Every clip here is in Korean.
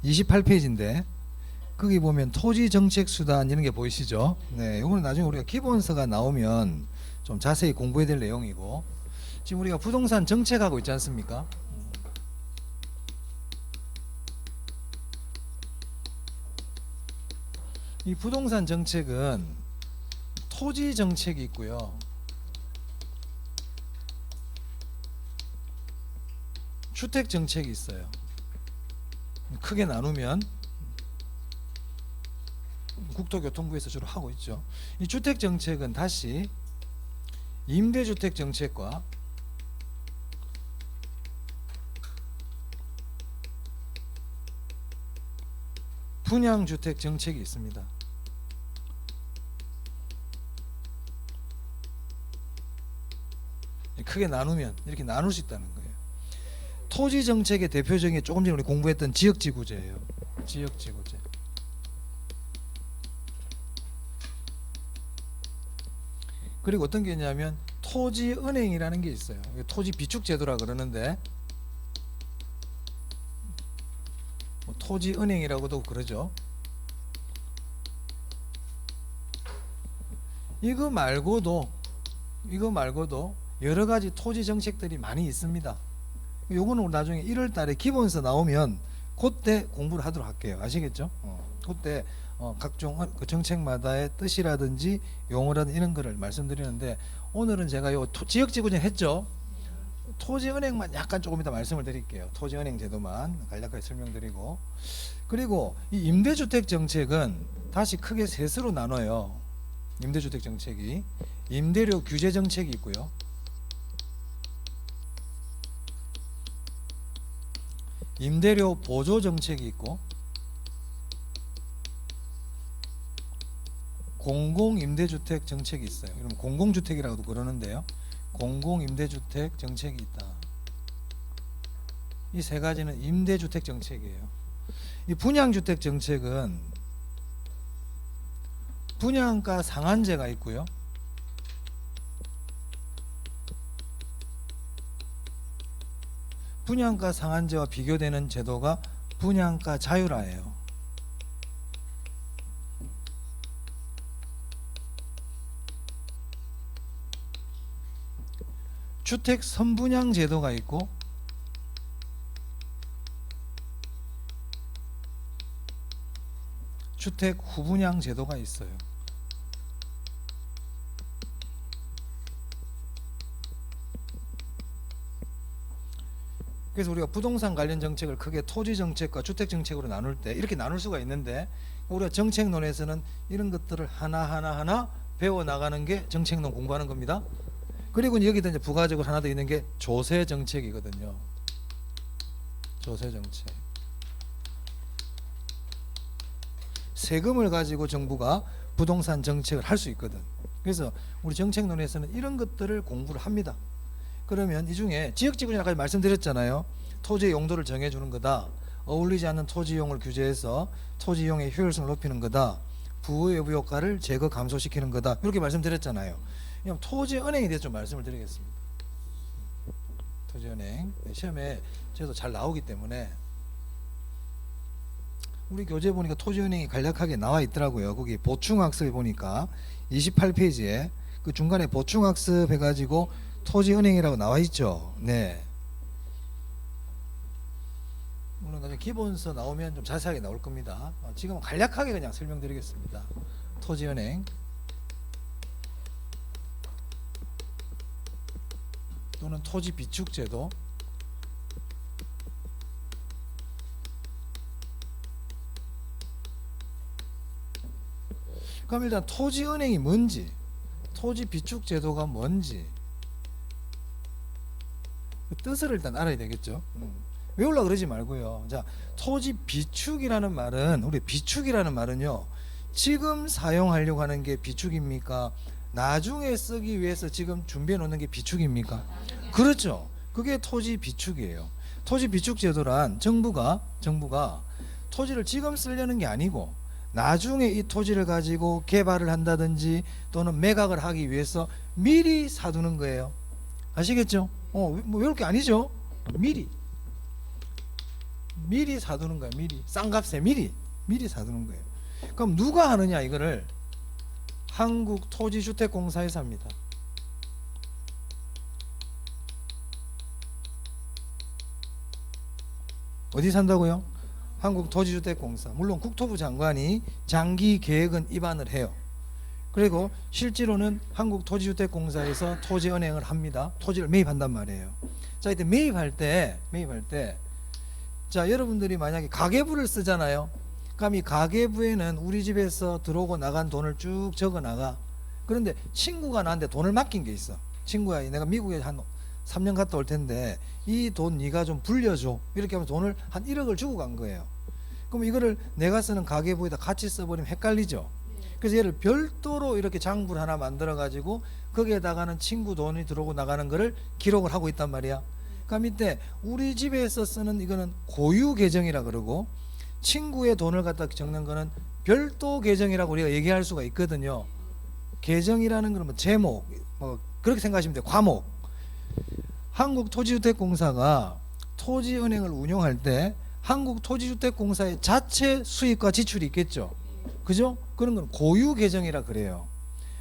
28페이지인데 거기 보면 토지정책수단 이런 게 보이시죠? 네, 이거는 나중에 우리가 기본서가 나오면 좀 자세히 공부해야 될 내용이고, 지금 우리가 부동산 정책하고 있지 않습니까? 이 부동산 정책은 토지 정책이 있고요, 주택 정책이 있어요. 크게 나누면 국토교통부에서 주로 하고 있죠. 이 주택 정책은 다시 임대주택 정책과 분양주택 정책이 있습니다. 크게 나누면 이렇게 나눌 수 있다는 거예요. 토지 정책의 대표적인 게 조금 전에 우리 공부했던 지역지구제예요. 지역지구제. 그리고 어떤 게 있냐면 토지은행이라는 게 있어요. 토지 비축제도라 그러는데 뭐 토지은행이라고도 그러죠. 이거 말고도 여러 가지 토지 정책들이 많이 있습니다. 요거는 나중에 1월 달에 기본서 나오면 그때 공부를 하도록 할게요. 아시겠죠? 그때 각종 그 정책마다의 뜻이라든지 용어라든지 이런 거를 말씀드리는데, 오늘은 제가 요 지역지구제 했죠. 토지은행만 약간 조금 이따 말씀을 드릴게요. 토지은행 제도만 간략하게 설명드리고, 그리고 이 임대주택 정책은 다시 크게 셋으로 나눠요. 임대주택 정책이 임대료 규제 정책이 있고요, 임대료 보조 정책이 있고, 공공임대주택 정책이 있어요. 그러면 공공주택이라고도 그러는데요, 공공임대주택 정책이 있다. 이 세 가지는 임대주택 정책이에요. 이 분양주택 정책은 분양가 상한제가 있고요, 분양가 상한제와 비교되는 제도가 분양가 자율화예요. 주택 선분양 제도가 있고, 주택 후분양 제도가 있어요. 그래서 우리가 부동산 관련 정책을 크게 토지 정책과 주택 정책으로 나눌 때 이렇게 나눌 수가 있는데, 우리가 정책론에서는 이런 것들을 하나하나 배워 나가는 게 정책론 공부하는 겁니다. 그리고 여기다 이제 부가적으로 하나 더 있는 게 조세 정책이거든요. 조세 정책. 세금을 가지고 정부가 부동산 정책을 할 수 있거든. 그래서 우리 정책론에서는 이런 것들을 공부를 합니다. 그러면 이 중에 지역지구제는 아까 말씀드렸잖아요. 토지의 용도를 정해주는 거다, 어울리지 않는 토지용을 규제해서 토지용의 효율성을 높이는 거다, 부의외부 효과를 제거 감소시키는 거다, 이렇게 말씀드렸잖아요. 그럼 토지은행에 대해서 좀 말씀을 드리겠습니다. 토지은행 시험에 저도 잘 나오기 때문에, 우리 교재 보니까 토지은행이 간략하게 나와 있더라고요. 거기 보충학습에 보니까 28페이지에 그 중간에 보충학습 해가지고 토지은행이라고 나와 있죠. 네. 물론 나중에 기본서 나오면 좀 자세하게 나올 겁니다. 지금 간략하게 그냥 설명드리겠습니다. 토지은행 또는 토지 비축제도, 그럼 일단 토지은행이 뭔지, 토지 비축제도가 뭔지 그 뜻을 일단 알아야 되겠죠. 외우려 그러지 말고요. 자, 토지 비축이라는 말은, 우리 비축이라는 말은요, 지금 사용하려고 하는 게 비축입니까? 나중에 쓰기 위해서 지금 준비해 놓는 게 비축입니까? 그렇죠. 그게 토지 비축이에요. 토지 비축 제도란 정부가 토지를 지금 쓰려는 게 아니고 나중에 이 토지를 가지고 개발을 한다든지 또는 매각을 하기 위해서 미리 사두는 거예요. 아시겠죠? 뭐 외울 게 아니죠. 미리. 미리 사두는 거예요. 미리 싼 값에 미리 사두는 거예요. 그럼 누가 하느냐? 이거를 한국토지주택공사에서 합니다. 어디 산다고요? 한국토지주택공사. 물론 국토부 장관이 장기 계획은 입안을 해요. 그리고 실제로는 한국토지주택공사에서 토지은행을 합니다. 토지를 매입한단 말이에요. 자, 이때 매입할 때 자, 여러분들이 만약에 가계부를 쓰잖아요. 그럼 이 가계부에는 우리 집에서 들어오고 나간 돈을 쭉 적어 나가. 그런데 친구가 나한테 돈을 맡긴 게 있어. 친구야, 내가 미국에 한 3년 갔다 올 텐데 이 돈 네가 좀 불려줘. 이렇게 하면 돈을 한 1억을 주고 간 거예요. 그럼 이거를 내가 쓰는 가계부에다 같이 써버리면 헷갈리죠. 그래서 얘를 별도로 이렇게 장부를 하나 만들어 가지고 거기에다가는 친구 돈이 들어오고 나가는 거를 기록을 하고 있단 말이야. 그럼 밑에 우리 집에서 쓰는 이거는 고유 계정이라 그러고, 친구의 돈을 갖다 적는 거는 별도 계정이라고 우리가 얘기할 수가 있거든요. 계정이라는 건 뭐 제목, 뭐 그렇게 생각하시면 돼요. 과목. 한국토지주택공사가 토지은행을 운영할 때 한국토지주택공사의 자체 수입과 지출이 있겠죠. 그죠? 그런 건 고유 계정이라 그래요.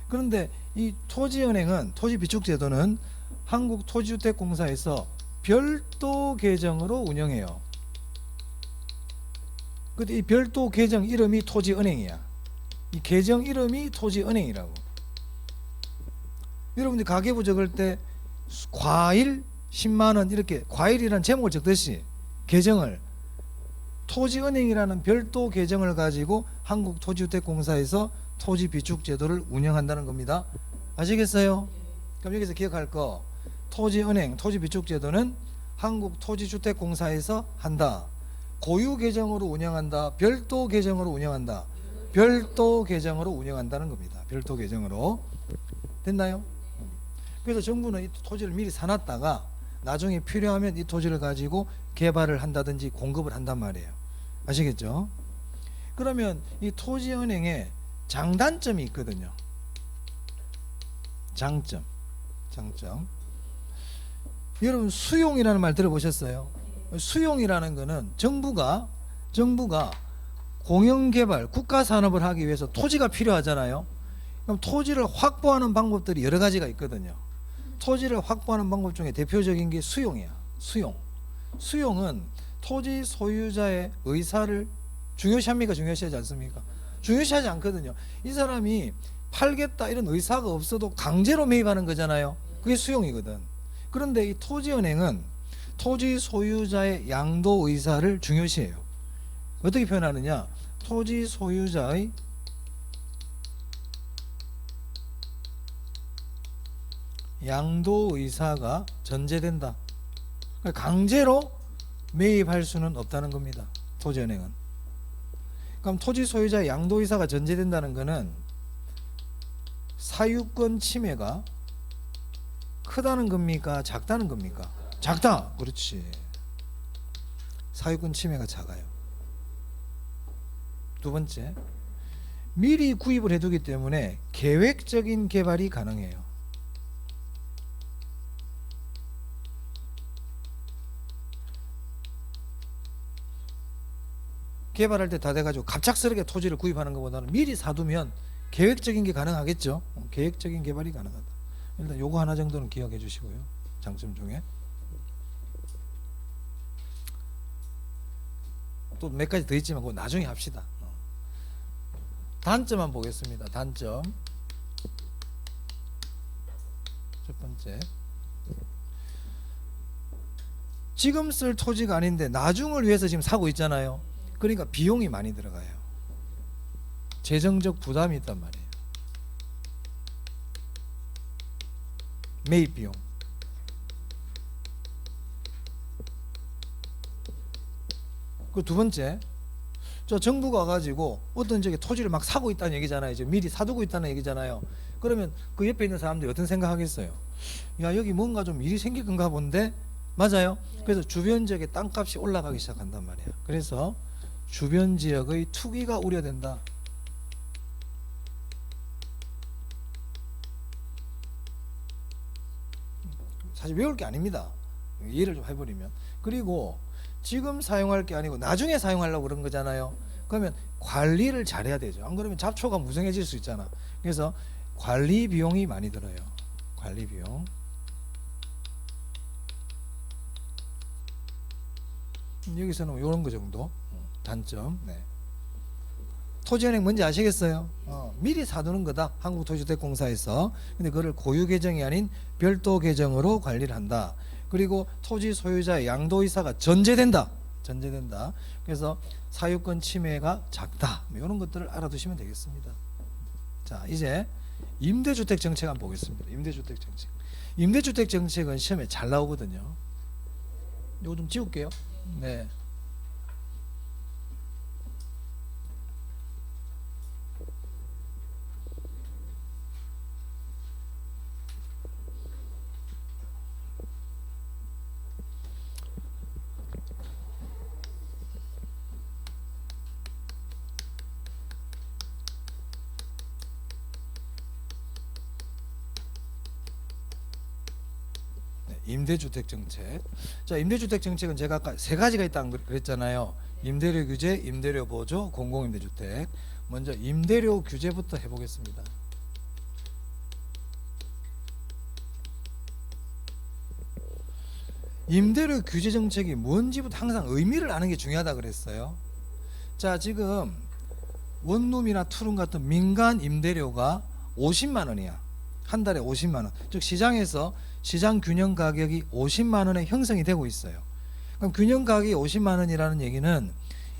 그런데 이 토지은행은, 토지비축제도는 한국토지주택공사에서 별도 계정으로 운영해요. 근데 이 별도 계정 이름이 토지은행이야. 이 계정 이름이 토지은행이라고. 여러분들 가계부 적을 때 과일 10만원 이렇게 과일이라는 제목을 적듯이 계정을, 토지은행이라는 별도 계정을 가지고 한국토지주택공사에서 토지비축제도를 운영한다는 겁니다. 아시겠어요? 그럼 여기서 기억할 거, 토지은행, 토지비축제도는 한국토지주택공사에서 한다. 고유 계정으로 운영한다. 별도 계정으로 운영한다. 별도 계정으로 운영한다는 겁니다. 별도 계정으로. 됐나요? 그래서 정부는 이 토지를 미리 사놨다가 나중에 필요하면 이 토지를 가지고 개발을 한다든지 공급을 한단 말이에요. 아시겠죠? 그러면 이 토지은행에 장단점이 있거든요. 장점. 여러분 수용이라는 말 들어보셨어요? 수용이라는 거는 정부가 공영개발, 국가산업을 하기 위해서 토지가 필요하잖아요. 그럼 토지를 확보하는 방법들이 여러 가지가 있거든요. 토지를 확보하는 방법 중에 대표적인 게 수용이야. 수용은 토지 소유자의 의사를 중요시합니까? 중요시하지 않습니까? 중요시하지 않거든요. 이 사람이 팔겠다 이런 의사가 없어도 강제로 매입하는 거잖아요. 그게 수용이거든. 그런데 이 토지은행은 토지 소유자의 양도 의사를 중요시해요. 어떻게 표현하느냐? 토지 소유자의 양도 의사가 전제된다. 강제로 매입할 수는 없다는 겁니다. 토지은행은. 그럼 토지 소유자의 양도 의사가 전제된다는 것은 사유권 침해가 크다는 겁니까? 작다는 겁니까? 작다. 그렇지. 사유권 침해가 작아요. 두 번째, 미리 구입을 해두기 때문에 계획적인 개발이 가능해요. 개발할 때 다 돼가지고 갑작스럽게 토지를 구입하는 것보다는 미리 사두면 계획적인 게 가능하겠죠. 계획적인 개발이 가능하다. 일단 요거 하나 정도는 기억해 주시고요. 장점 중에 또 몇 가지 더 있지만 그거 나중에 합시다. 단점만 보겠습니다. 단점 첫 번째, 지금 쓸 토지가 아닌데 나중을 위해서 지금 사고 있잖아요. 그러니까 비용이 많이 들어가요. 재정적 부담이 있단 말이에요. 매입 비용. 그 두 번째, 저 정부가 와가지고 어떤 저기 토지를 막 사고 있다는 얘기잖아요. 이제 미리 사두고 있다는 얘기잖아요. 그러면 그 옆에 있는 사람들이 어떤 생각하겠어요? 야, 여기 뭔가 좀 일이 생길 건가 본데? 맞아요. 그래서 주변 지역의 땅값이 올라가기 시작한단 말이에요. 그래서 주변 지역의 투기가 우려된다. 사실 외울 게 아닙니다. 이해를 좀 해버리면. 그리고 지금 사용할 게 아니고 나중에 사용하려고 그런 거잖아요. 그러면 관리를 잘해야 되죠. 안 그러면 잡초가 무성해질 수 있잖아. 그래서 관리 비용이 많이 들어요. 관리 비용. 여기서는 이런 거 정도 단점. 네. 토지은행 뭔지 아시겠어요? 미리 사두는 거다. 한국토지주택공사에서. 근데 그거를 고유 계정이 아닌 별도 계정으로 관리를 한다. 그리고 토지 소유자의 양도이사가 전제된다. 그래서 사유권 침해가 작다. 이런 것들을 알아두시면 되겠습니다. 자, 이제 임대주택 정책 한번 보겠습니다. 임대주택 정책은 시험에 잘 나오거든요. 이거 좀 지울게요. 네. 임대주택 정책. 자, 임대주택 정책은 제가 아까 세 가지가 있다고 그랬잖아요. 임대료 규제, 임대료 보조, 공공임대주택. 먼저 임대료 규제부터 해보겠습니다. 임대료 규제 정책이 뭔지부터 항상 의미를 아는 게 중요하다 그랬어요. 자, 지금 원룸이나 투룸 같은 민간 임대료가 50만 원이야. 한 달에 50만 원. 즉 시장에서 시장 균형 가격이 50만 원에 형성이 되고 있어요. 그럼 균형 가격이 50만 원이라는 얘기는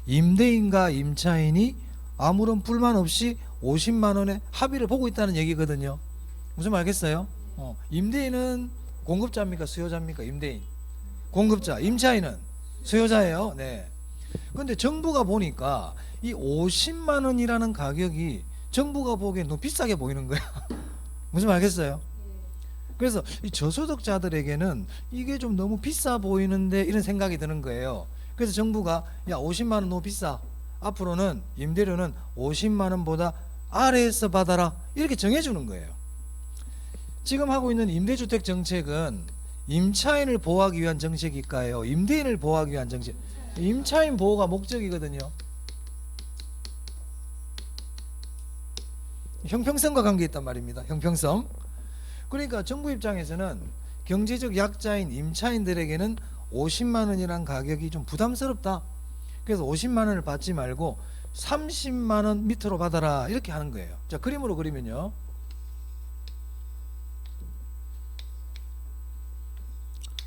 임대인과 임차인이 아무런 불만 없이 50만 원의 합의를 보고 있다는 얘기거든요. 무슨 말 알겠어요? 임대인은 공급자입니까? 수요자입니까? 임대인. 공급자. 임차인은 수요자예요. 네. 근데 정부가 보니까 이 50만 원이라는 가격이 정부가 보기엔 너무 비싸게 보이는 거야. 무슨 말 알겠어요? 그래서 이 저소득자들에게는 이게 좀 너무 비싸 보이는데 이런 생각이 드는 거예요. 그래서 정부가 야 50만 원 너무 비싸. 앞으로는 임대료는 50만 원보다 아래에서 받아라. 이렇게 정해주는 거예요. 지금 하고 있는 임대주택 정책은 임차인을 보호하기 위한 정책일까요? 임대인을 보호하기 위한 정책. 임차인 보호가 목적이거든요. 형평성과 관계 있단 말입니다. 형평성. 그러니까 정부 입장에서는 경제적 약자인 임차인들에게는 50만 원이란 가격이 좀 부담스럽다. 그래서 50만 원을 받지 말고 30만 원 밑으로 받아라. 이렇게 하는 거예요. 자, 그림으로 그리면요.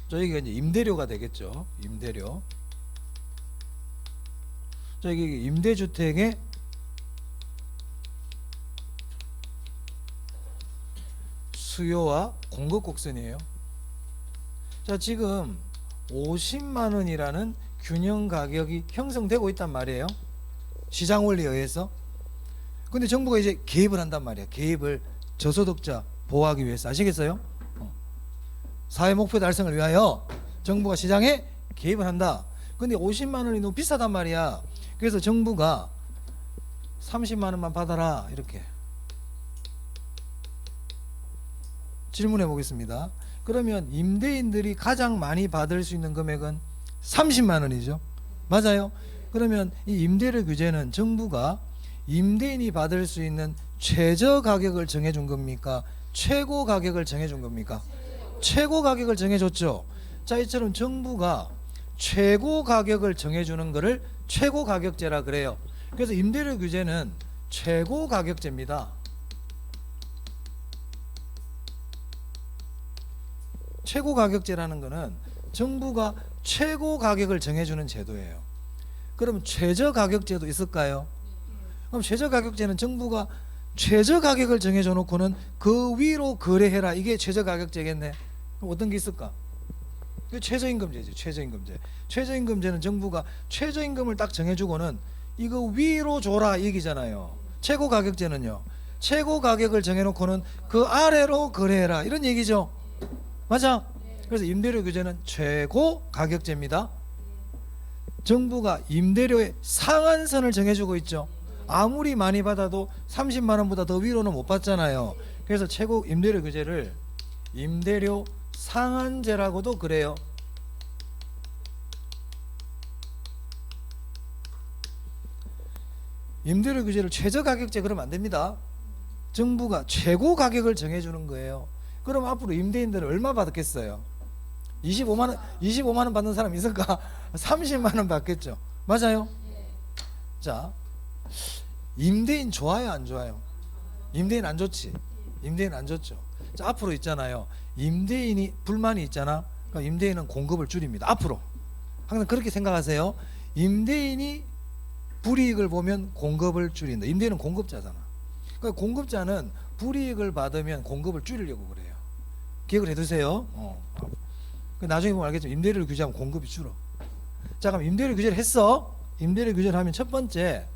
자, 여기가 이제 임대료가 되겠죠. 임대료. 자, 여기 임대주택의 수요와 공급 곡선이에요. 자, 지금 50만 원이라는 균형 가격이 형성되고 있단 말이에요. 시장 원리에 의해서. 근데 정부가 이제 개입을 한단 말이에요. 개입을 저소득자 보호하기 위해서. 아시겠어요? 사회 목표 달성을 위하여 정부가 시장에 개입을 한다. 근데 50만 원이 너무 비싸단 말이야. 그래서 정부가 30만 원만 받아라. 이렇게 질문해 보겠습니다. 그러면 임대인들이 가장 많이 받을 수 있는 금액은 30만 원이죠. 맞아요? 그러면 이 임대료 규제는 정부가 임대인이 받을 수 있는 최저 가격을 정해준 겁니까? 최고 가격을 정해준 겁니까? 최고 가격을 정해줬죠. 자, 이처럼 정부가 최고 가격을 정해주는 것을 최고 가격제라 그래요. 그래서 임대료 규제는 최고 가격제입니다. 최고 가격제라는 것은 정부가 최고 가격을 정해주는 제도예요. 그럼 최저 가격제도 있을까요? 그럼 최저 가격제는 정부가 최저 가격을 정해줘 놓고는 그 위로 거래해라. 이게 최저 가격제겠네. 그럼 어떤 게 있을까? 최저임금제죠. 최저임금제. 최저임금제는 정부가 최저임금을 딱 정해주고는 이거 위로 줘라 이 얘기잖아요. 최고 가격제는요. 최고 가격을 정해놓고는 그 아래로 거래해라 이런 얘기죠. 맞아? 그래서 임대료 규제는 최고 가격제입니다. 정부가 임대료의 상한선을 정해주고 있죠. 아무리 많이 받아도 30만 원보다 더 위로는 못 받잖아요. 그래서 최고 임대료 규제를 임대료 상한제라고도 그래요. 임대료 규제를 최저 가격제 그러면 안 됩니다. 정부가 최고 가격을 정해주는 거예요. 그럼 앞으로 임대인들은 얼마 받겠어요? 25만 원 받는 사람 있을까? 30만 원 받겠죠. 맞아요? 자, 임대인 좋아요, 안 좋아요? 임대인 안 좋지. 임대인 안 좋죠. 자, 앞으로 있잖아요. 임대인이 불만이 있잖아. 그럼 임대인은 공급을 줄입니다. 앞으로 항상 그렇게 생각하세요. 임대인이 불이익을 보면 공급을 줄인다. 임대인은 공급자잖아. 그러니까 공급자는 불이익을 받으면 공급을 줄이려고 그래요. 기억을 해두세요. 나중에 보면 알겠죠. 임대료를 규제하면 공급이 줄어. 자, 그럼 임대료 규제를 했어. 임대료 규제를 하면 첫 번째,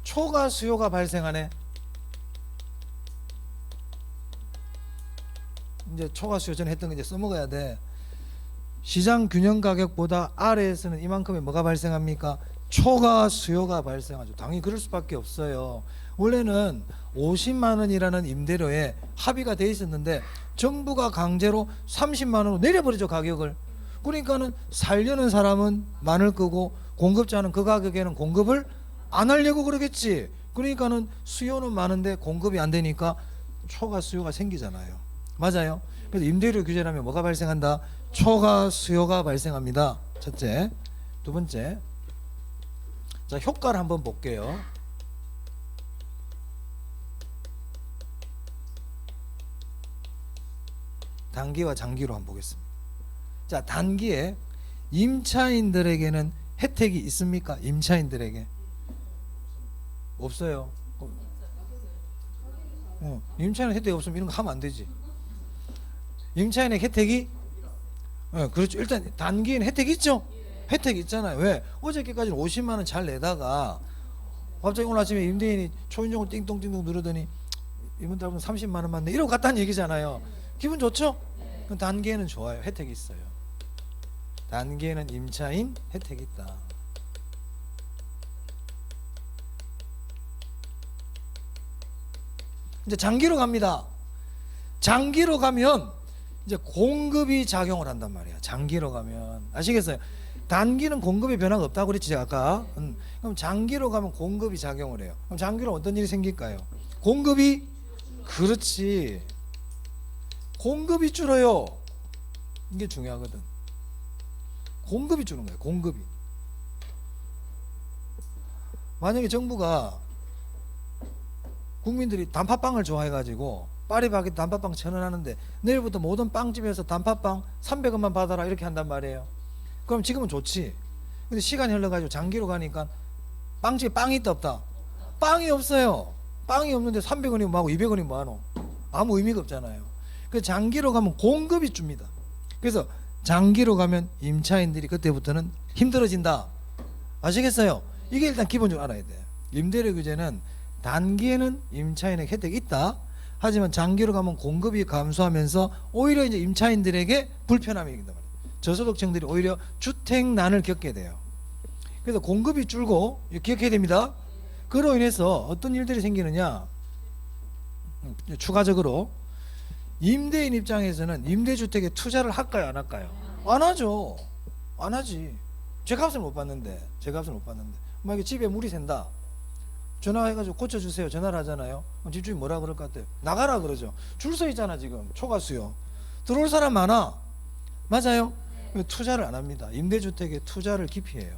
초과 수요가 발생하네. 이제 초과 수요 전에 했던 거 이제 써먹어야 돼. 시장 균형 가격보다 아래에서는 이만큼의 뭐가 발생합니까? 초과 수요가 발생하죠. 당연히 그럴 수밖에 없어요. 원래는 50만 원이라는 임대료에 합의가 돼 있었는데 정부가 강제로 30만 원으로 내려버리죠, 가격을. 그러니까는 살려는 사람은 많을 거고 공급자는 그 가격에는 공급을 안 하려고 그러겠지. 그러니까는 수요는 많은데 공급이 안 되니까 초과 수요가 생기잖아요. 맞아요. 그래서 임대료 규제라면 뭐가 발생한다? 초과 수요가 발생합니다. 첫째. 두 번째, 자, 효과를 한번 볼게요. 단기와 장기로 한번 보겠습니다. 자, 단기에 임차인들에게는 혜택이 있습니까? 임차인들에게 없어요. 임차인 혜택이 없으면 이런 거 하면 안 되지. 임차인의 혜택이 그렇죠. 일단 단기에는 혜택이 있죠. 혜택이 있잖아요. 왜? 어저께까지는 50만 원 잘 내다가 갑자기 오늘 아침에 임대인이 초인종을 띵동띵동 누르더니 이번 달부터 30만 원만 내 이러고 갔다는 얘기잖아요. 기분 좋죠? 그럼 단기에는 좋아요. 혜택이 있어요. 단기에는 임차인 혜택이 있다. 이제 장기로 갑니다. 장기로 가면 이제 공급이 작용을 한단 말이야. 장기로 가면 아시겠어요? 단기는 공급의 변화가 없다고 그랬지 제가 아까. 그럼 장기로 가면 공급이 작용을 해요. 그럼 장기로 어떤 일이 생길까요? 공급이, 그렇지, 공급이 줄어요. 이게 중요하거든. 공급이 주는 거예요. 공급이. 만약에 정부가 국민들이 단팥빵을 좋아해가지고 파리바게트 단팥빵 1,000원 하는데 내일부터 모든 빵집에서 단팥빵 300원만 받아라 이렇게 한단 말이에요. 그럼 지금은 좋지. 근데 시간이 흘러가지고 장기로 가니까 빵집에 빵이 있다 없다? 빵이 없어요. 빵이 없는데 300원이 뭐하고 200원이 뭐하노? 아무 의미가 없잖아요. 그래서 장기로 가면 공급이 줍니다. 그래서 장기로 가면 임차인들이 그때부터는 힘들어진다. 아시겠어요? 이게 일단 기본적으로 알아야 돼요. 임대료 규제는 단기에는 임차인에게 혜택이 있다. 하지만 장기로 가면 공급이 감소하면서 오히려 이제 임차인들에게 불편함이 있단 말이에요. 저소득층들이 오히려 주택난을 겪게 돼요. 그래서 공급이 줄고, 기억해야 됩니다. 그로 인해서 어떤 일들이 생기느냐, 추가적으로 임대인 입장에서는 임대주택에 투자를 할까요, 안 할까요? 안 하죠. 안 하지. 제값을 못 받는데. 만약에 집에 물이 샌다, 전화해가지고 고쳐주세요 전화를 하잖아요. 그럼 집주인 뭐라 그럴 것 같아요? 나가라 그러죠. 줄 서 있잖아. 지금 초과수요. 들어올 사람 많아. 맞아요? 투자를 안 합니다. 임대주택에 투자를 기피해요.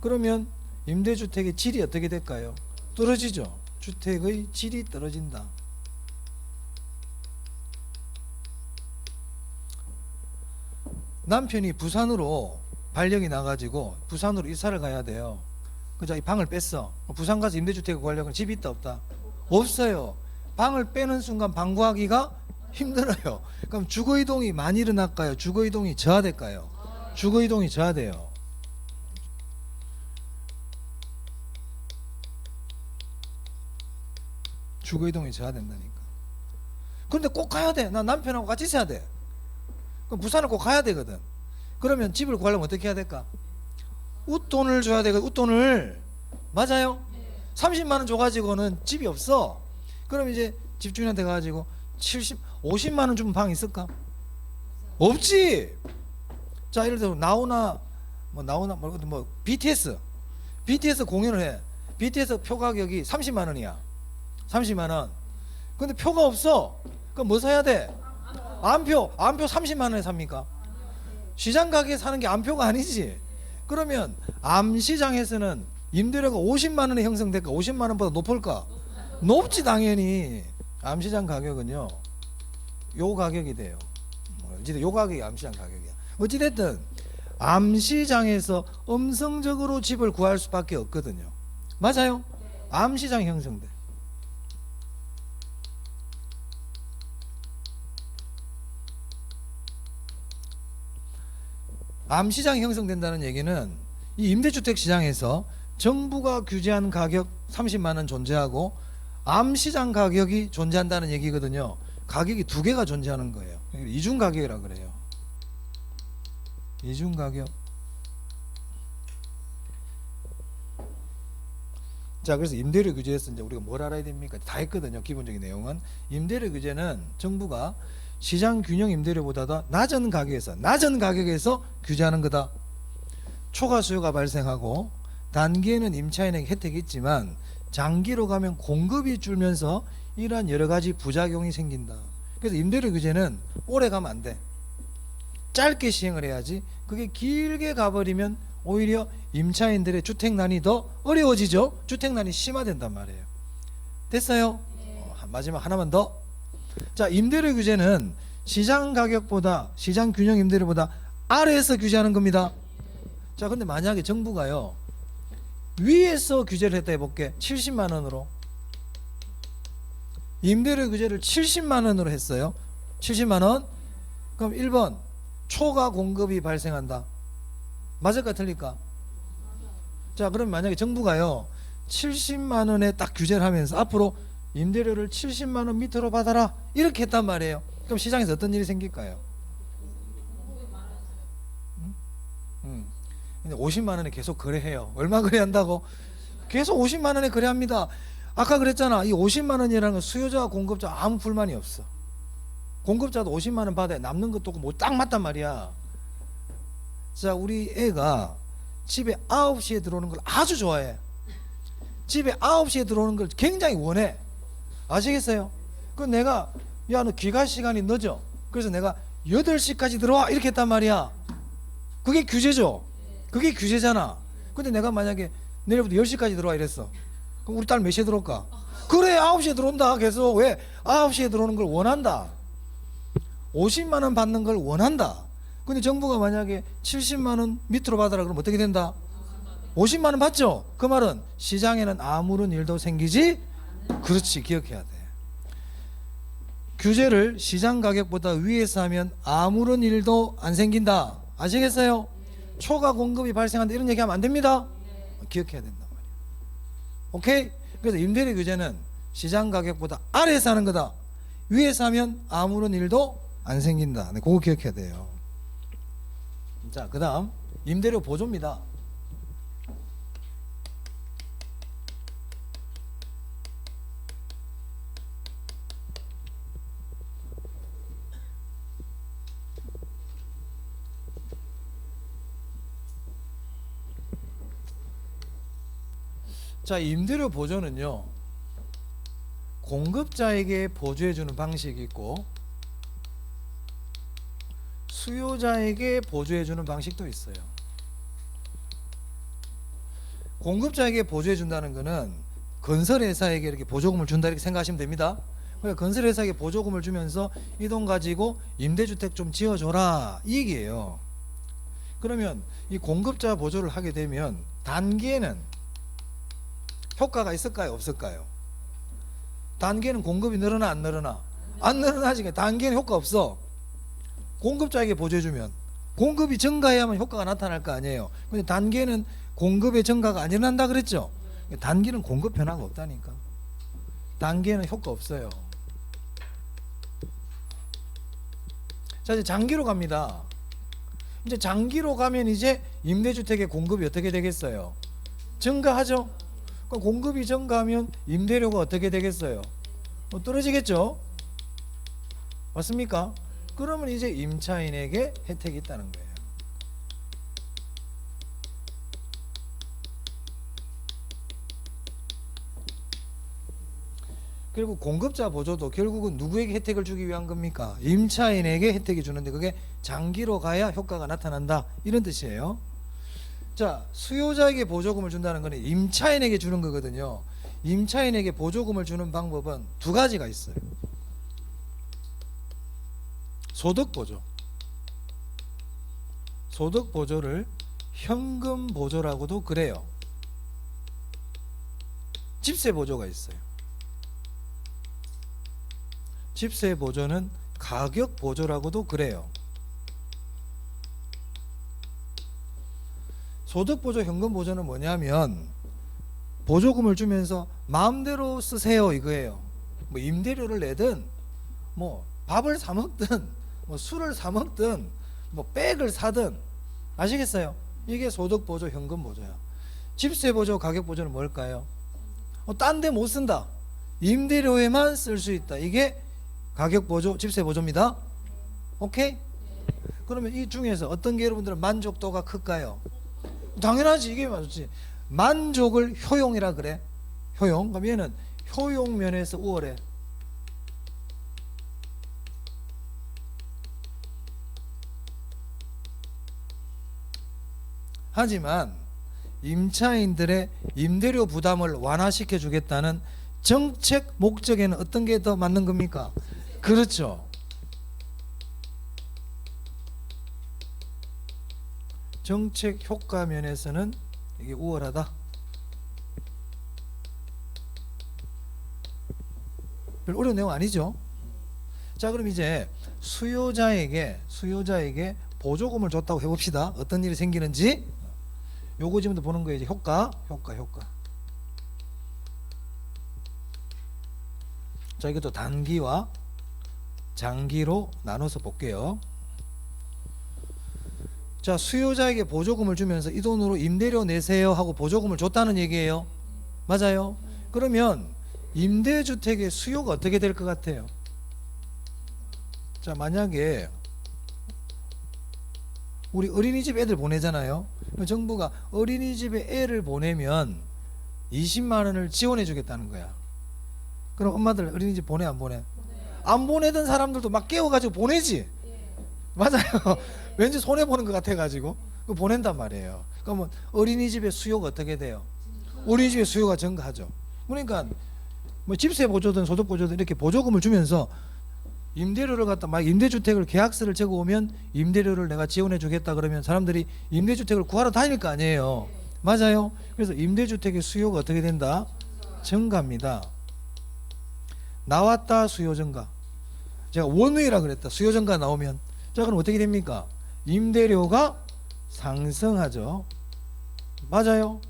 그러면 임대주택의 질이 어떻게 될까요? 떨어지죠. 주택의 질이 떨어진다. 남편이 부산으로 발령이 나가지고 부산으로 이사를 가야 돼요. 그죠? 이 방을 뺐어. 부산 가서 임대주택 구하려면 집이 있다 없다? 없어요. 방을 빼는 순간 방 구하기가 힘들어요. 그럼 주거이동이 많이 일어날까요? 주거이동이 저하될까요? 주거이동이 저하돼요. 주거이동이 저하된다니까. 그런데 꼭 가야 돼. 나 남편하고 같이 있어야 돼. 그럼 부산을 꼭 가야 되거든. 그러면 집을 구하려면 어떻게 해야 될까? 웃돈을 줘야 되거든. 웃돈을. 맞아요? 30만 원 줘가지고는 집이 없어. 그럼 이제 집주인한테 가가지고 50만 원 주면 방 있을까? 없지. 자, 예를 들어 나오나 뭐 나오나 뭐 BTS 공연을 해. BTS 표 가격이 30만 원이야. 30만 원. 근데 표가 없어. 그럼 뭐 사야 돼? 암표 30만 원에 삽니까? 시장 가격에 사는 게 암표가 아니지. 그러면 암시장에서는 임대료가 50만 원에 형성될까? 50만 원보다 높을까? 높지 당연히. 암시장 가격은요, 요 가격이 돼요. 어찌됐든 요 가격이 암시장 가격이야. 어찌됐든 암시장에서 음성적으로 집을 구할 수밖에 없거든요. 맞아요? 암시장 형성돼. 암시장이 형성된다는 얘기는 이 임대주택 시장에서 정부가 규제한 가격 30만 원 존재하고 암시장 가격이 존재한다는 얘기거든요. 가격이 두 개가 존재하는 거예요. 이중 가격이라고 그래요. 이중 가격. 자, 그래서 임대료 규제에서 이제 우리가 뭘 알아야 됩니까? 다 했거든요. 기본적인 내용은 임대료 규제는 정부가 시장 균형 임대료보다 낮은 가격에서 규제하는 거다. 초과 수요가 발생하고 단기에는 임차인에게 혜택이 있지만 장기로 가면 공급이 줄면서 이러한 여러 가지 부작용이 생긴다. 그래서 임대료 규제는 오래 가면 안 돼. 짧게 시행을 해야지. 그게 길게 가버리면 오히려 임차인들의 주택난이 더 어려워지죠. 주택난이 심화된단 말이에요. 됐어요? 마지막 하나만 더. 자, 임대료 규제는 시장 가격보다 시장 균형 임대료보다 아래에서 규제하는 겁니다. 자, 근데 만약에 정부가요 위에서 규제를 했다 해볼게. 70만 원으로 임대료 규제를 70만 원으로 했어요. 70만 원. 그럼 1번 초과 공급이 발생한다. 맞을까 틀릴까? 자, 그럼 만약에 정부가요 70만 원에 딱 규제를 하면서 앞으로 임대료를 70만 원 밑으로 받아라 이렇게 했단 말이에요. 그럼 시장에서 어떤 일이 생길까요? 근데 50만 원에 계속 거래해요. 얼마 거래한다고? 계속 50만 원에 거래합니다. 아까 그랬잖아. 이 50만 원이라는 건 수요자와 공급자 아무 불만이 없어. 공급자도 50만 원 받아야 남는 것도 없고 뭐 딱 맞단 말이야. 자, 우리 애가 집에 9시에 들어오는 걸 아주 좋아해. 집에 9시에 들어오는 걸 굉장히 원해. 아시겠어요? 그럼 내가 야, 너 귀가 시간이 늦어. 그래서 내가 8시까지 들어와 이렇게 했단 말이야. 그게 규제죠. 그게 규제잖아. 근데 내가 만약에 내일부터 10시까지 들어와 이랬어. 그럼 우리 딸 몇 시에 들어올까? 그래, 9시에 들어온다. 계속. 왜? 9시에 들어오는 걸 원한다. 50만 원 받는 걸 원한다. 근데 정부가 만약에 70만 원 밑으로 받아라 그러면 어떻게 된다? 50만 원 받죠? 그 말은 시장에는 아무런 일도 생기지? 그렇지, 기억해야 돼. 규제를 시장 가격보다 위에서 하면 아무런 일도 안 생긴다. 아시겠어요? 초과 공급이 발생한다 이런 얘기하면 안 됩니다. 기억해야 된단 말이에요. 오케이? 그래서 임대료 규제는 시장 가격보다 아래에서 하는 거다. 위에서 하면 아무런 일도 안 생긴다. 네, 그거 기억해야 돼요. 자, 그 다음 임대료 보조입니다. 자, 임대료 보조는요 공급자에게 보조해주는 방식이 있고 수요자에게 보조해주는 방식도 있어요. 공급자에게 보조해준다는 것은 건설회사에게 이렇게 보조금을 준다 이렇게 생각하시면 됩니다. 그러니까 건설회사에게 보조금을 주면서 이 돈 가지고 임대주택 좀 지어줘라 이 얘기예요. 그러면 이 공급자 보조를 하게 되면 단기에는 효과가 있을까요? 없을까요? 단기에는 공급이 늘어나 안 늘어나? 안 늘어나지. 단기에는 효과 없어. 공급자에게 보조해주면 공급이 증가해야만 효과가 나타날 거 아니에요. 근데 단기에는 공급의 증가가 안 일어난다 그랬죠. 단기는 공급 변화가 없다니까. 단기에는 효과 없어요. 자, 이제 장기로 갑니다. 이제 장기로 가면 이제 임대주택의 공급이 어떻게 되겠어요? 증가하죠. 그러니까 공급이 증가하면 임대료가 어떻게 되겠어요? 떨어지겠죠. 맞습니까? 그러면 이제 임차인에게 혜택이 있다는 거예요. 결국 공급자 보조도 결국은 누구에게 혜택을 주기 위한 겁니까? 임차인에게 혜택이 주는데 그게 장기로 가야 효과가 나타난다, 이런 뜻이에요. 자, 수요자에게 보조금을 준다는 거는 임차인에게 주는 거거든요. 임차인에게 보조금을 주는 방법은 두 가지가 있어요. 소득보조. 소득보조를 현금보조라고도 그래요. 집세보조가 있어요. 집세보조는 가격보조라고도 그래요. 소득보조, 현금보조는 뭐냐면 보조금을 주면서 마음대로 쓰세요, 이거예요. 뭐 임대료를 내든 뭐 밥을 사 먹든 뭐 술을 사 먹든 뭐 백을 사든, 아시겠어요? 이게 소득보조, 현금보조야. 집세보조, 가격보조는 뭘까요? 딴 데 못 쓴다, 임대료에만 쓸 수 있다, 이게 가격보조, 집세보조입니다. 오케이? 그러면 이 중에서 어떤 게 여러분들은 만족도가 클까요? 당연하지, 이게 맞지. 만족을 효용이라 그래. 효용. 그럼 얘는 효용 면에서 우월해. 하지만 임차인들의 임대료 부담을 완화시켜 주겠다는 정책 목적에는 어떤 게 더 맞는 겁니까? 그렇죠. 정책 효과 면에서는 이게 우월하다. 별 어려운 내용 아니죠? 자, 그럼 이제 수요자에게 보조금을 줬다고 해봅시다. 어떤 일이 생기는지. 요거 지금부터 보는 거예요. 이제 효과. 자, 이것도 단기와 장기로 나눠서 볼게요. 자, 수요자에게 보조금을 주면서 이 돈으로 임대료 내세요 하고 보조금을 줬다는 얘기예요. 맞아요? 그러면 임대주택의 수요가 어떻게 될 것 같아요? 자, 만약에 우리 어린이집 애들 보내잖아요. 정부가 어린이집에 애를 보내면 20만 원을 지원해 주겠다는 거야. 그럼 엄마들 어린이집 보내, 안 보내? 안 보내던 사람들도 막 깨워가지고 보내지. 맞아요. 왠지 손해보는 것 같아가지고 보낸단 말이에요. 그러면 어린이집의 수요가 어떻게 돼요? 어린이집의 수요가 증가하죠. 그러니까 뭐 집세보조든 소득보조든 이렇게 보조금을 주면서 임대료를 갖다 막 임대주택을 계약서를 적어오면 임대료를 내가 지원해 주겠다 그러면 사람들이 임대주택을 구하러 다닐 거 아니에요. 맞아요. 그래서 임대주택의 수요가 어떻게 된다? 증가합니다. 나왔다, 수요 증가. 제가 원웨이라 그랬다. 수요 증가 나오면, 자, 그럼 어떻게 됩니까? 임대료가 상승하죠. 맞아요.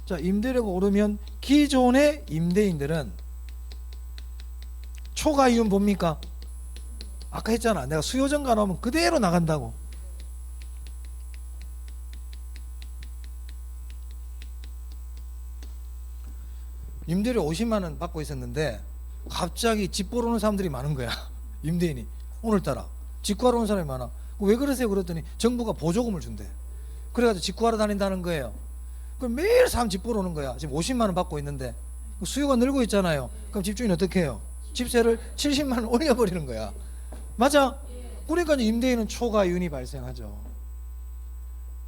자, 임대료가 오르면 기존의 임대인들은 초과 이윤 봅니까? 아까 했잖아. 내가 수요 증가 나오면 그대로 나간다고. 임대료 50만 원 받고 있었는데 갑자기 집 보러 오는 사람들이 많은 거야. 임대인이 오늘따라 집 구하러 오는 사람이 많아. 왜 그러세요? 그랬더니 정부가 보조금을 준대. 그래가지고 집 구하러 다닌다는 거예요. 그럼 매일 사람 집 보러 오는 거야. 지금 50만 원 받고 있는데 수요가 늘고 있잖아요. 그럼 집주인이 어떻게 해요? 집세를 70만 원 올려버리는 거야. 맞아? 그러니까 임대인은 초과이윤이 발생하죠.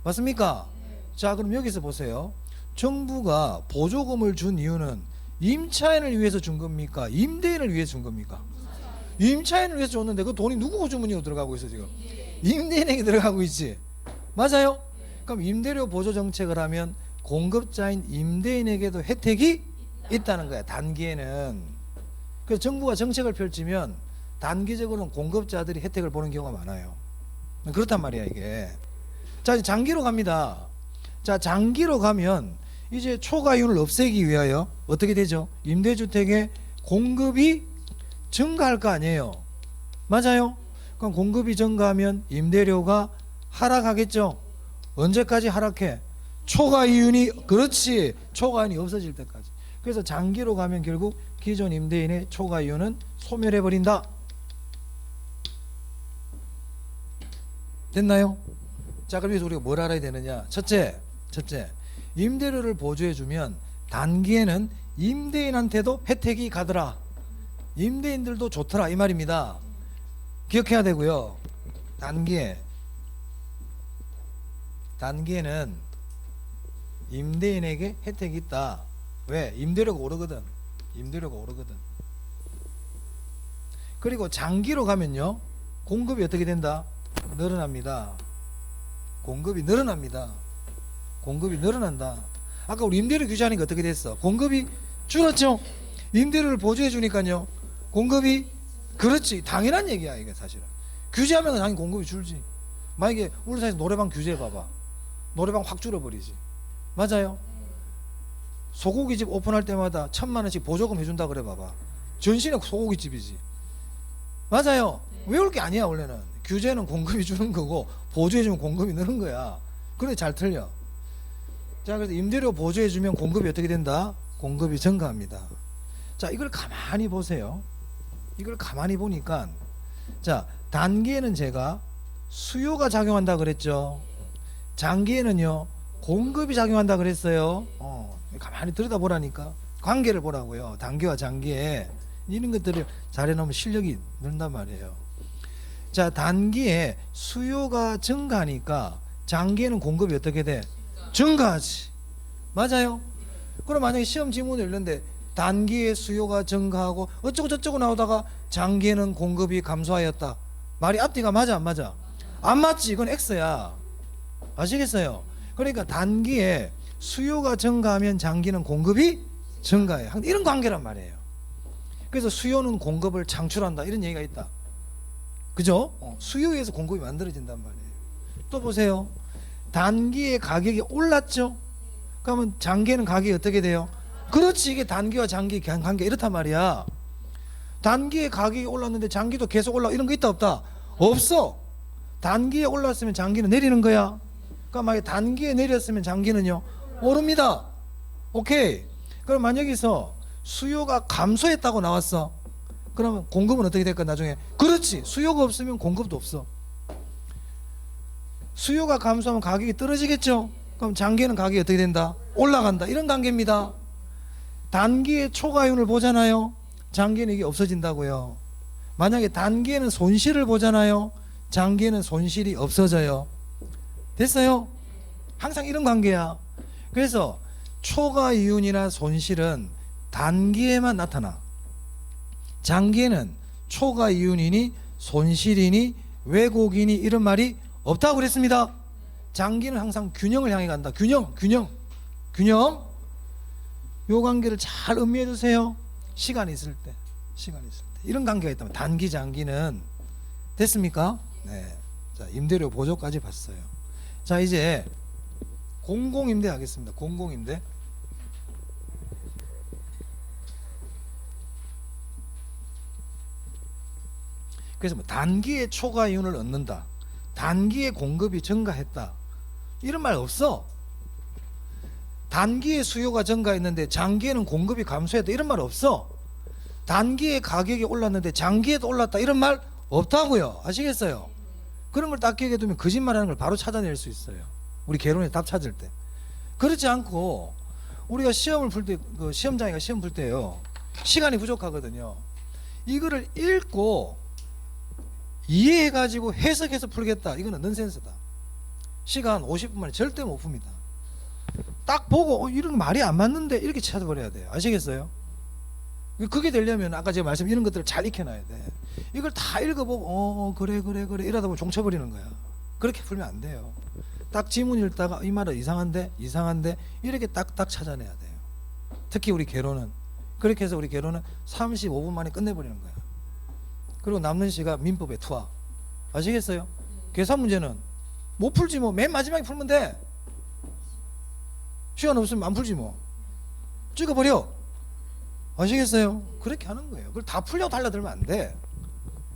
맞습니까? 자, 그럼 여기서 보세요. 정부가 보조금을 준 이유는 임차인을 위해서 준 겁니까? 임대인을 위해서 준 겁니까? 임차인을 위해서 줬는데 그 돈이 누구 호주머니로 들어가고 있어 지금? 임대인에게 들어가고 있지. 맞아요? 그럼 임대료 보조 정책을 하면 공급자인 임대인에게도 혜택이 있다는 거야. 단기에는. 그래서 정부가 정책을 펼치면 단기적으로는 공급자들이 혜택을 보는 경우가 많아요. 그렇단 말이야 이게. 자, 이제 장기로 갑니다. 자, 장기로 가면 이제 초과이윤을 없애기 위하여 어떻게 되죠? 임대주택의 공급이 증가할 거 아니에요. 맞아요? 그럼 공급이 증가하면 임대료가 하락하겠죠. 언제까지 하락해? 초과이윤이, 그렇지, 초과이윤이 없어질 때까지. 그래서 장기로 가면 결국 기존 임대인의 초과이윤은 소멸해버린다. 됐나요? 자, 그럼 여기서 우리가 뭘 알아야 되느냐? 첫째, 임대료를 보조해주면 단기에는 임대인한테도 혜택이 가더라. 임대인들도 좋더라 이 말입니다. 기억해야 되고요. 단기에는 임대인에게 혜택이 있다. 왜? 임대료가 오르거든. 그리고 장기로 가면요, 공급이 어떻게 된다? 늘어납니다. 공급이 늘어난다. 아까 우리 임대료 규제하니까 어떻게 됐어? 공급이 줄었죠. 임대료를 보조해 주니까요, 공급이, 그렇지, 당연한 얘기야 이게. 사실은 규제하면 당연히 공급이 줄지. 만약에 울산에서 노래방 규제해 봐봐, 노래방 확 줄어버리지. 맞아요? 소고기집 오픈할 때마다 1,000만 원씩 보조금 해준다 그래 봐봐, 전신에 소고기집이지. 맞아요? 외울 게 아니야. 원래는 규제는 공급이 주는 거고 보조해주면 공급이 느는 거야. 그래, 잘 틀려. 자, 그래서 임대료 보조해주면 공급이 어떻게 된다? 공급이 증가합니다. 자, 이걸 가만히 보세요. 이걸 가만히 보니까, 자, 단기에는 제가 수요가 작용한다 그랬죠. 장기에는요, 공급이 작용한다 그랬어요. 가만히 들여다보라니까. 관계를 보라고요. 단기와 장기에. 이런 것들을 잘 해놓으면 실력이 는단 말이에요. 자, 단기에 수요가 증가하니까 장기에는 공급이 어떻게 돼? 증가하지. 맞아요? 그럼 만약에 시험 지문을 읽는데 단기에 수요가 증가하고 어쩌고 저쩌고 나오다가 장기에는 공급이 감소하였다. 말이 앞뒤가 맞아 안 맞아? 안 맞지. 이건 X야. 아시겠어요? 그러니까 단기에 수요가 증가하면 장기는 공급이 증가해. 이런 관계란 말이에요. 그래서 수요는 공급을 창출한다, 이런 얘기가 있다. 그죠? 수요에 의해서 공급이 만들어진단 말이에요. 또 보세요. 단기에 가격이 올랐죠? 그러면 장기에는 가격이 어떻게 돼요? 그렇지. 이게 단기와 장기 관계 이렇단 말이야. 단기에 가격이 올랐는데 장기도 계속 올라, 이런 거 있다 없다? 없어. 단기에 올랐으면 장기는 내리는 거야. 그러니까 만약에 단기에 내렸으면 장기는요, 오릅니다. 오케이. 그럼 만약에서 수요가 감소했다고 나왔어. 그러면 공급은 어떻게 될까 나중에? 그렇지. 수요가 없으면 공급도 없어. 수요가 감소하면 가격이 떨어지겠죠. 그럼 장기에는 가격이 어떻게 된다? 올라간다. 이런 관계입니다. 단기에 초과이윤을 보잖아요. 장기에는 이게 없어진다고요. 만약에 단기에는 손실을 보잖아요. 장기에는 손실이 없어져요. 됐어요? 항상 이런 관계야. 그래서 초과이윤이나 손실은 단기에만 나타나. 장기에는 초과이윤이니 손실이니 왜곡이니 이런 말이 없다고 그랬습니다. 장기는 항상 균형을 향해 간다. 균형. 요 관계를 잘 음미해 주세요. 시간이 있을 때. 이런 관계가 있다면 단기 장기는. 됐습니까? 네. 자, 임대료 보조까지 봤어요. 자, 이제 공공임대 하겠습니다. 공공임대. 그래서 뭐 단기에 초과이윤을 얻는다, 단기에 공급이 증가했다, 이런 말 없어. 단기에 수요가 증가했는데 장기에는 공급이 감소했다, 이런 말 없어. 단기에 가격이 올랐는데 장기에도 올랐다, 이런 말 없다고요. 아시겠어요? 그런 걸 딱 기억해 두면 거짓말하는 걸 바로 찾아낼 수 있어요. 우리 개론에 답 찾을 때. 그렇지 않고 우리가 시험을 풀 때, 그 시험장애가 시험 풀 때요, 시간이 부족하거든요. 이거를 읽고 이해해가지고 해석해서 풀겠다, 이거는 넌센스다. 시간 50분 만에 절대 못 풉니다. 딱 보고 이런 거 말이 안 맞는데 이렇게 찾아버려야 돼요. 아시겠어요? 그게 되려면 아까 제가 말씀 이런 것들을 잘 익혀놔야 돼. 이걸 다 읽어보고 그래 이러다 보면 종쳐버리는 거야. 그렇게 풀면 안 돼요. 딱 지문 읽다가 이 말은 이상한데 이렇게 딱딱 찾아내야 돼요. 특히 우리 개론은 그렇게 해서 우리 개론은 35분 만에 끝내버리는 거야. 그리고 남는 시간 민법에 투하. 아시겠어요? 계산 문제는 못 풀지 뭐. 맨 마지막에 풀면 돼. 시간 없으면 안 풀지 뭐. 찍어버려. 아시겠어요? 그렇게 하는 거예요. 그걸 다 풀려고 달라들면 안 돼.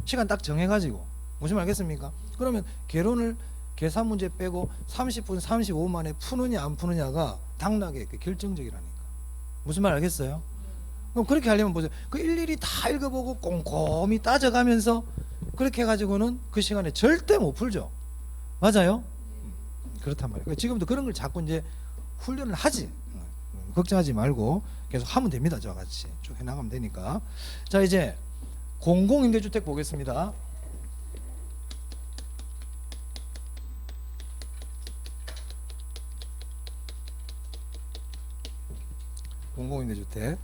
시간 딱 정해가지고. 무슨 말 알겠습니까? 그러면 개론을 계산 문제 빼고 30분 35분 만에 푸느냐 안 푸느냐가 당락의 결정적이라니까. 무슨 말 알겠어요? 그럼 그렇게 하려면 보세요. 그 일일이 다 읽어보고 꼼꼼히 따져가면서 그렇게 해가지고는 그 시간에 절대 못 풀죠. 맞아요? 그렇단 말이에요. 지금도 그런 걸 자꾸 이제 훈련을 하지. 걱정하지 말고 계속 하면 됩니다. 저와 같이 쭉 해나가면 되니까. 자, 이제 공공임대주택 보겠습니다. 공공임대주택.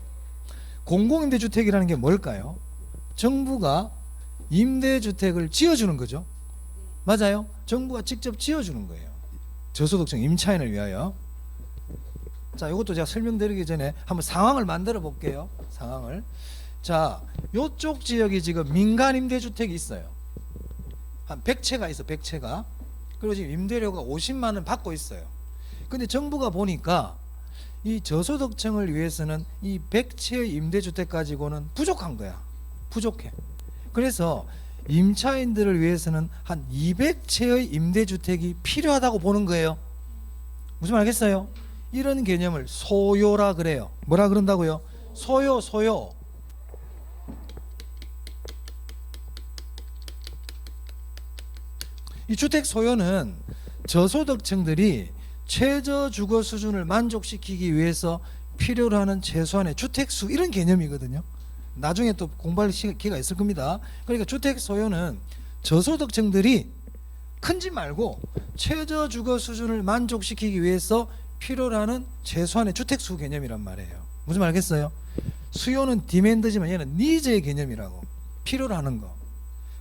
공공임대주택이라는 게 뭘까요? 정부가 임대주택을 지어주는 거죠. 맞아요? 정부가 직접 지어주는 거예요. 저소득층 임차인을 위하여. 자, 이것도 제가 설명드리기 전에 한번 상황을 만들어 볼게요. 상황을. 자, 요쪽 지역이 지금 민간 임대주택이 있어요. 한 100채가 있어, 100채가. 그리고 지금 임대료가 50만 원 받고 있어요. 근데 정부가 보니까 이 저소득층을 위해서는 이 100채의 임대주택 가지고는 부족한 거야. 부족해. 그래서 임차인들을 위해서는 한 200채의 임대주택이 필요하다고 보는 거예요. 무슨 말 알겠어요? 이런 개념을 소요라 그래요. 뭐라 그런다고요? 소요, 소요. 이 주택 소요는 저소득층들이 최저 주거 수준을 만족시키기 위해서 필요로 하는 최소한의 주택수, 이런 개념이거든요. 나중에 또 공부할 기회가 있을 겁니다. 그러니까 주택 소요는 저소득층들이 큰 집 말고 최저 주거 수준을 만족시키기 위해서 필요로 하는 최소한의 주택수 개념이란 말이에요. 무슨 말 알겠어요? 수요는 디맨드지만 얘는 니즈의 개념이라고. 필요로 하는 거.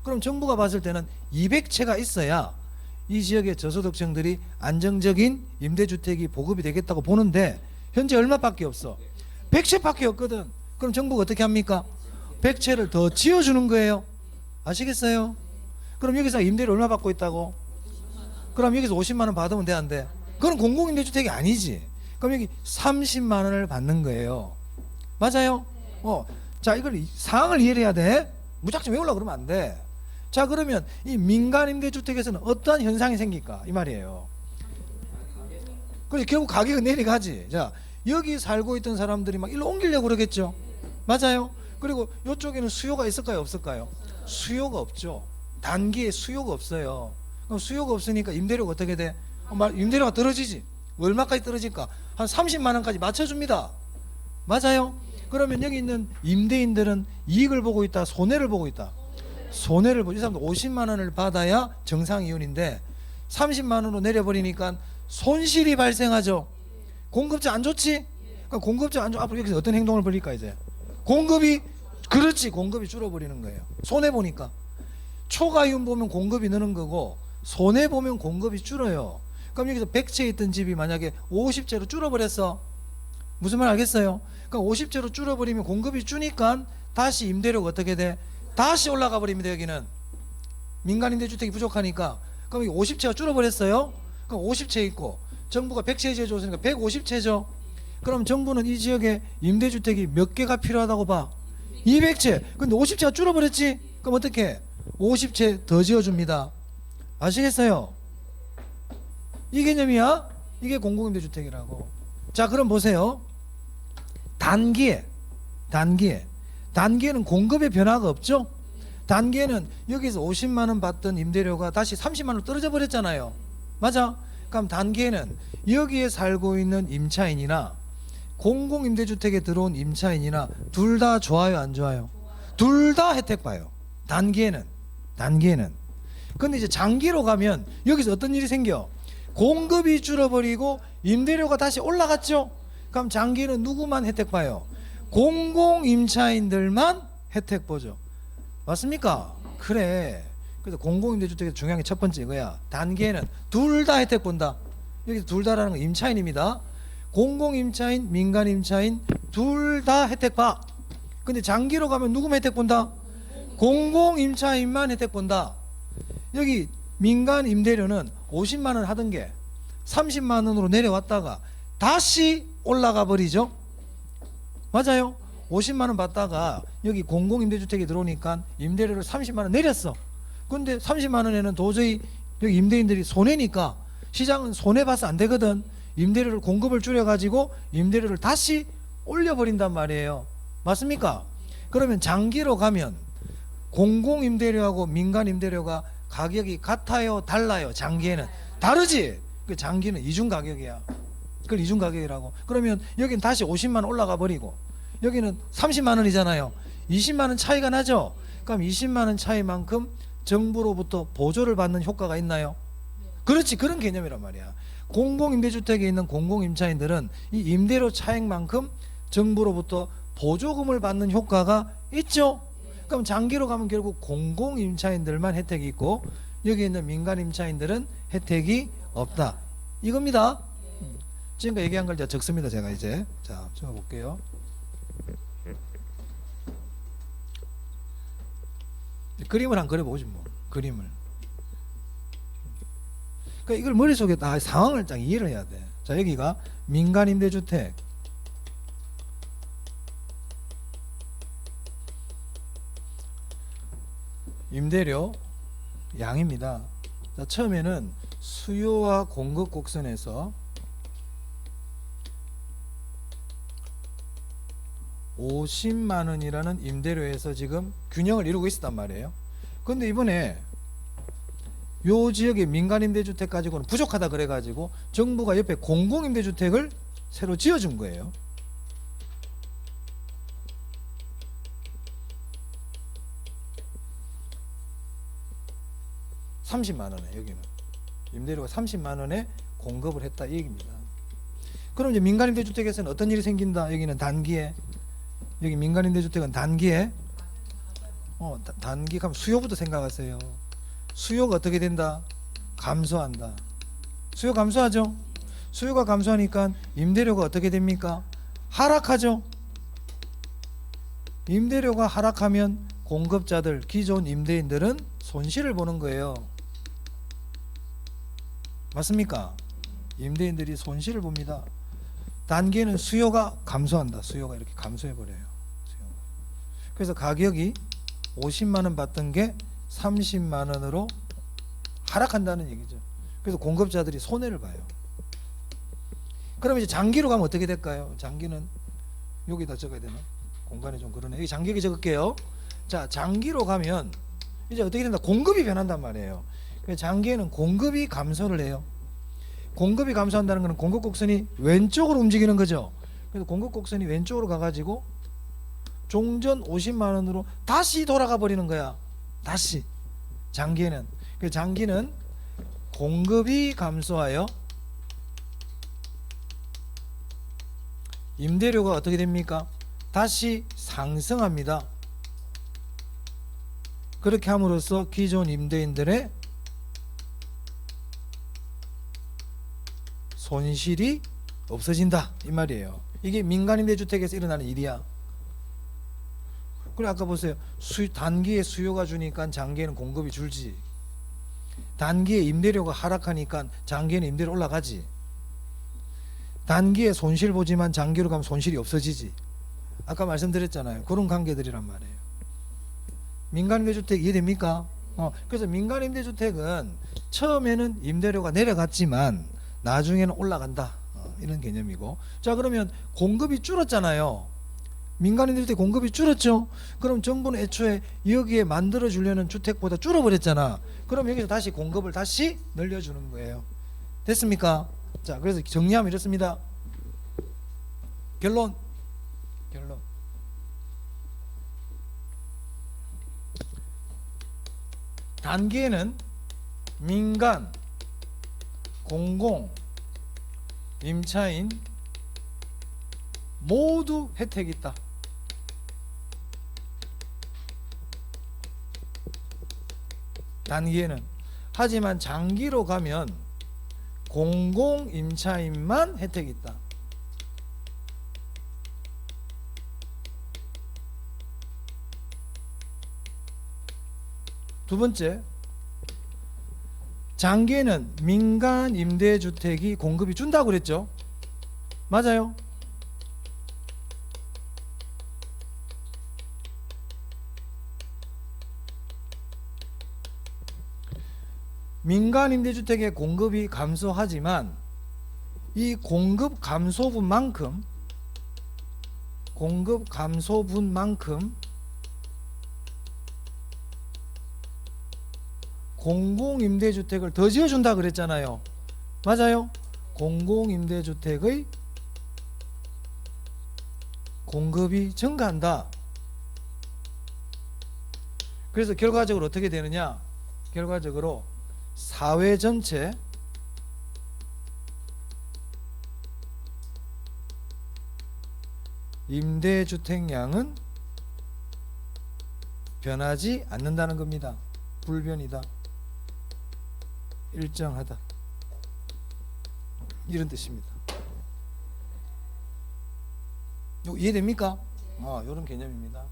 그럼 정부가 봤을 때는 200채가 있어야 이 지역의 저소득층들이 안정적인 임대주택이 보급이 되겠다고 보는데 현재 얼마밖에 없어? 100채밖에 없거든. 그럼 정부가 어떻게 합니까? 100채를 더 지어주는 거예요. 아시겠어요? 그럼 여기서 임대료 얼마 받고 있다고? 그럼 여기서 50만 원 받으면 돼, 안 돼? 그건 공공임대주택이 아니지. 그럼 여기 30만 원을 받는 거예요. 맞아요? 자, 이걸 상황을 이해해야 돼. 무작정 외우려고 그러면 안 돼. 자, 그러면 이 민간임대주택에서는 어떠한 현상이 생길까? 이 말이에요. 그래서 결국 가격은 내려가지. 자, 여기 살고 있던 사람들이 막 일로 옮기려고 그러겠죠. 맞아요? 그리고 이쪽에는 수요가 있을까요? 없을까요? 수요가 없죠. 단기에 수요가 없어요. 그럼 수요가 없으니까 임대료가 어떻게 돼? 임대료가 떨어지지. 얼마까지 떨어질까? 한 30만 원까지 맞춰줍니다. 맞아요? 그러면 여기 있는 임대인들은 이익을 보고 있다, 손해를 보고 있다? 손해를 보죠. 이 사람도 50만 원을 받아야 정상이윤인데 30만 원으로 내려버리니까 손실이 발생하죠. 공급자 안 좋지? 그러니까 공급자 안 좋. 앞으로 여기서 어떤 행동을 벌일까 이제? 공급이, 그렇지, 공급이 줄어버리는 거예요. 손해 보니까. 초과이윤 보면 공급이 느는 거고 손해 보면 공급이 줄어요. 그럼 여기서 100채 있던 집이 만약에 50채로 줄어버렸어. 무슨 말 알겠어요? 그러니까 50채로 줄어버리면 공급이 주니까 다시 임대료가 어떻게 돼? 다시 올라가 버립니다. 여기는 민간임대주택이 부족하니까. 그럼 여기 50채가 줄어버렸어요. 그럼 50채 있고 정부가 100채 지어줬으니까 150채죠. 그럼 정부는 이 지역에 임대주택이 몇 개가 필요하다고 봐? 200채. 근데 50채가 줄어버렸지? 그럼 어떻게? 50채 더 지어줍니다. 아시겠어요? 이 개념이야? 이게 공공임대주택이라고. 자, 그럼 보세요. 단기에는 공급의 변화가 없죠? 단기에는 여기서 50만 원 받던 임대료가 다시 30만 원 떨어져 버렸잖아요. 맞아? 그럼 단기에는 여기에 살고 있는 임차인이나 공공임대주택에 들어온 임차인이나 둘 다 좋아요, 안 좋아요? 둘 다 혜택 봐요. 단기에는. 근데 이제 장기로 가면 여기서 어떤 일이 생겨? 공급이 줄어버리고 임대료가 다시 올라갔죠? 그럼 장기는 누구만 혜택 봐요? 공공임차인들만 혜택 보죠. 맞습니까? 그래. 그래서 공공임대주택에서 중요한 게 첫 번째 이거야. 단기에는 둘 다 혜택 본다. 여기서 둘 다라는 건 임차인입니다. 공공임차인, 민간임차인 둘 다 혜택 봐. 근데 장기로 가면 누구만 혜택 본다? 공공임차인만 혜택 본다. 여기 민간 임대료는 50만 원 하던 게 30만 원으로 내려왔다가 다시 올라가 버리죠. 맞아요. 50만 원 받다가 여기 공공임대주택에 들어오니까 임대료를 30만 원 내렸어. 근데 30만 원에는 도저히 여기 임대인들이 손해니까, 시장은 손해봐서 안 되거든. 임대료를 공급을 줄여가지고 임대료를 다시 올려버린단 말이에요. 맞습니까? 그러면 장기로 가면 공공임대료하고 민간임대료가 가격이 같아요, 달라요? 장기에는 다르지. 그 장기는 이중 가격이야. 그걸 이중 가격이라고. 그러면 여긴 다시 50만 원 올라가 버리고 여기는 30만 원이잖아요. 20만 원 차이가 나죠. 그럼 20만 원 차이만큼 정부로부터 보조를 받는 효과가 있나요? 그렇지. 그런 개념이란 말이야. 공공임대주택에 있는 공공임차인들은 이 임대료 차액만큼 정부로부터 보조금을 받는 효과가 있죠. 그럼 장기로 가면 결국 공공임차인들만 혜택이 있고 여기 있는 민간임차인들은 혜택이 없다. 이겁니다. 지금까지 얘기한 걸 이제 적습니다. 제가 이제 자 적어볼게요. 그림을 한 그려보지 뭐. 그림을. 그러니까 이걸 머릿속에 다 상황을 딱 이해를 해야 돼. 자 여기가 민간임대주택 임대료 양입니다. 자, 처음에는 수요와 공급 곡선에서 50만 원이라는 임대료에서 지금 균형을 이루고 있었단 말이에요. 그런데 이번에 요 지역의 민간임대주택 가지고는 부족하다 그래가지고 정부가 옆에 공공임대주택을 새로 지어준 거예요. 30만 원에 여기는 임대료가 30만 원에 공급을 했다 이 얘기입니다. 그럼 이제 민간임대주택에서는 어떤 일이 생긴다? 여기는 단기에 여기 민간임대주택은 단기에 단기 가면 수요부터 생각하세요. 수요가 어떻게 된다? 감소한다. 수요 감소하죠? 수요가 감소하니까 임대료가 어떻게 됩니까? 하락하죠? 임대료가 하락하면 공급자들, 기존 임대인들은 손실을 보는 거예요. 맞습니까? 임대인들이 손실을 봅니다. 단기에는 수요가 감소한다. 수요가 이렇게 감소해버려요. 그래서 가격이 50만 원 받던 게 30만 원으로 하락한다는 얘기죠. 그래서 공급자들이 손해를 봐요. 그럼 이제 장기로 가면 어떻게 될까요? 장기는 여기다 적어야 되나? 공간이 좀 그러네. 여기 장기 적을게요. 자, 장기로 가면 이제 어떻게 된다? 공급이 변한단 말이에요. 그래서 장기에는 공급이 감소를 해요. 공급이 감소한다는 것은 공급 곡선이 왼쪽으로 움직이는 거죠. 그래서 공급 곡선이 왼쪽으로 가가지고 종전 50만 원으로 다시 돌아가 버리는 거야. 다시 장기에는. 그래서 장기는 공급이 감소하여 임대료가 어떻게 됩니까? 다시 상승합니다. 그렇게 함으로써 기존 임대인들의 손실이 없어진다 이 말이에요. 이게 민간임대주택에서 일어나는 일이야. 그래 아까 보세요. 단기에 수요가 주니까 장기에는 공급이 줄지. 단기에 임대료가 하락하니까 장기에는 임대료 올라가지. 단기에 손실 보지만 장기로 가면 손실이 없어지지. 아까 말씀드렸잖아요. 그런 관계들이란 말이에요. 민간임대주택 이해됩니까? 그래서 민간임대주택은 처음에는 임대료가 내려갔지만 나중에는 올라간다. 이런 개념이고. 자 그러면 공급이 줄었잖아요. 민간임대주택 공급이 줄었죠. 그럼 정부는 애초에 여기에 만들어 주려는 주택보다 줄어버렸잖아. 그럼 여기서 다시 공급을 다시 늘려주는 거예요. 됐습니까? 자 그래서 정리하면 이렇습니다. 결론 단기에는 민간, 공공, 임차인 모두 혜택이 있다. 단기에는. 하지만 장기로 가면 공공 임차인만 혜택이 있다. 두 번째, 장기에는 민간 임대주택이 공급이 준다고 그랬죠? 맞아요? 민간 임대주택의 공급이 감소하지만 이 공급 감소분만큼 공공임대주택을 더 지어준다 그랬잖아요. 맞아요? 공공임대주택의 공급이 증가한다. 그래서 결과적으로 어떻게 되느냐? 결과적으로 사회 전체 임대주택량은 변하지 않는다는 겁니다. 불변이다. 일정하다. 이런 뜻입니다. 이해됩니까? 이런 개념입니다.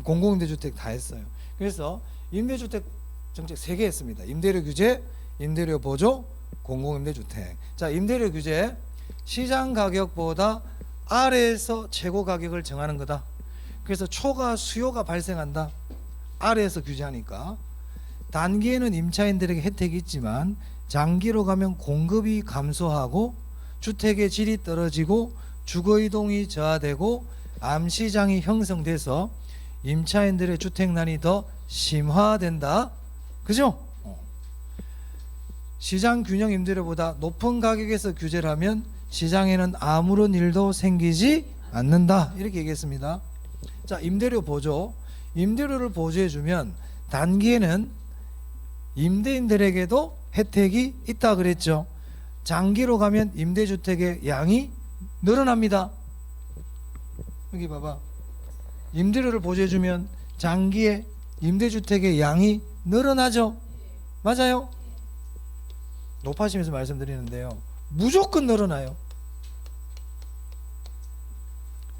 공공임대주택 다 했어요. 그래서 임대주택 정책 3개 했습니다. 임대료 규제, 임대료 보조, 공공임대주택. 자, 임대료 규제, 시장 가격보다 아래에서 최고 가격을 정하는 거다. 그래서 초과 수요가 발생한다. 아래에서 규제하니까. 단기에는 임차인들에게 혜택이 있지만 장기로 가면 공급이 감소하고 주택의 질이 떨어지고 주거이동이 저하되고 암시장이 형성돼서 임차인들의 주택난이 더 심화된다. 그죠? 시장 균형 임대료보다 높은 가격에서 규제를 하면 시장에는 아무런 일도 생기지 않는다. 이렇게 얘기했습니다. 자, 임대료 보조. 임대료를 보조해주면 단기에는 임대인들에게도 혜택이 있다 그랬죠. 장기로 가면 임대주택의 양이 늘어납니다. 여기 봐봐. 임대료를 보조해주면 장기에 임대주택의 양이 늘어나죠. 맞아요? 높아지면서 말씀드리는데요, 무조건 늘어나요.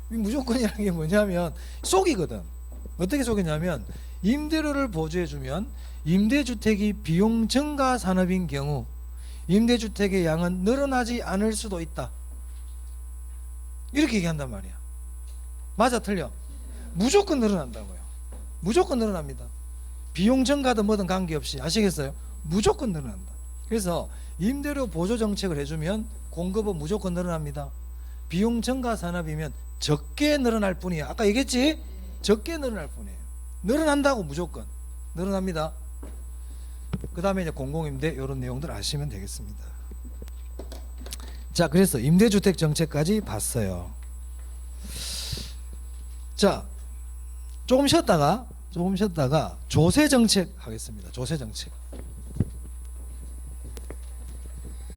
무조건이라는 게 뭐냐면 속이거든. 어떻게 속이냐면 임대료를 보조해주면 임대주택이 비용 증가 산업인 경우 임대주택의 양은 늘어나지 않을 수도 있다. 이렇게 얘기한단 말이야. 맞아 틀려? 무조건 늘어난다고요. 무조건 늘어납니다. 비용 증가든 뭐든 관계없이. 아시겠어요? 무조건 늘어난다. 그래서 임대료 보조 정책을 해주면 공급은 무조건 늘어납니다. 비용 증가 산업이면 적게 늘어날 뿐이야. 아까 얘기했지? 적게 늘어날 뿐이에요. 늘어난다고. 무조건 늘어납니다. 그 다음에 이제 공공임대 이런 내용들 아시면 되겠습니다. 자, 그래서 임대주택 정책까지 봤어요. 자, 조금 쉬었다가 조세 정책 하겠습니다. 조세 정책.